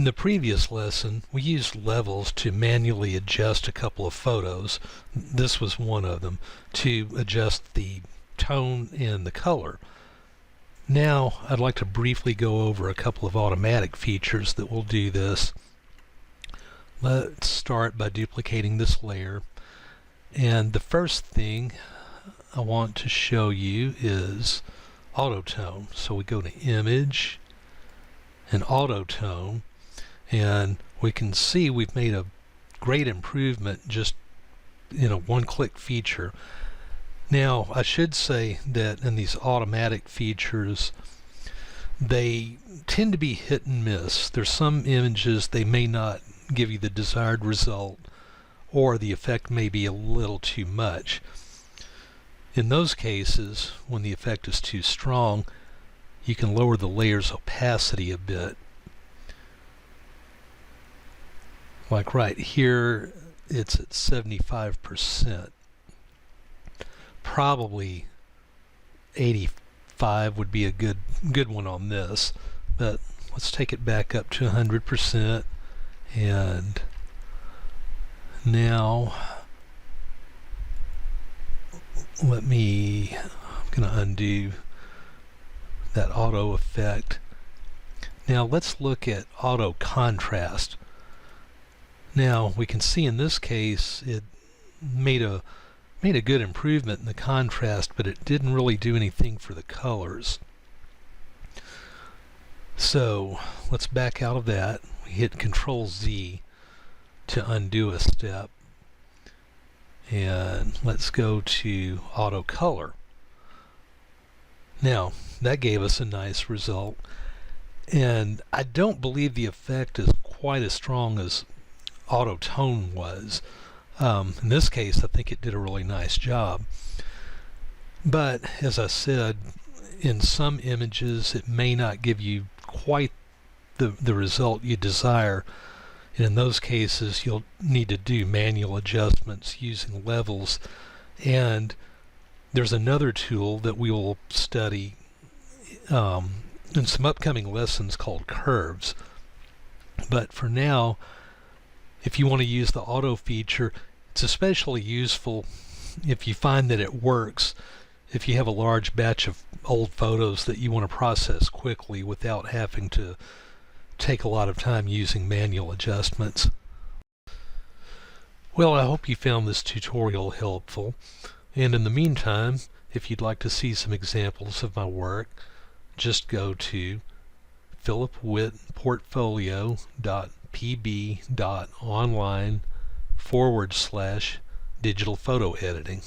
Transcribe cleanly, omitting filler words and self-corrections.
the previous lesson, we used levels to manually adjust a couple of photos. This was one of them, to adjust the tone and the color. Now I'd like to briefly go over a couple of automatic features that will do this. Let's start by duplicating this layer, and the first thing I want to show you is autotone. So we go to Image and Autotone, and we can see we've made a great improvement just in a one-click feature. Now I should say that in these automatic features, they tend to be hit and miss. There's some images they may not give you the desired result, or the effect may be a little too much. In those cases, when the effect is too strong, you can lower the layer's opacity a bit. Like right here, it's at 75%. Probably 85 would be a good one on this, but let's take it back up to 100%. And now I'm going to undo that auto effect. Now let's look at auto contrast. Now we can see in this case it made a good improvement in the contrast, but it didn't really do anything for the colors. So let's back out of that. We hit Control Z to undo a step, and let's go to Auto Color. Now that gave us a nice result, and I don't believe the effect is quite as strong as Auto Tone was. In this case, I think it did a really nice job. But as I said, in some images it may not give you quite the result you desire. And in those cases, you'll need to do manual adjustments using levels. And there's another tool that we will study in some upcoming lessons called curves. But for now, if you want to use the auto feature, it's especially useful if you find that it works if you have a large batch of old photos that you want to process quickly without having to take a lot of time using manual adjustments. Well, I hope you found this tutorial helpful, and in the meantime, if you'd like to see some examples of my work, just go to philipwittportfolio.pb.online/digital photo editing.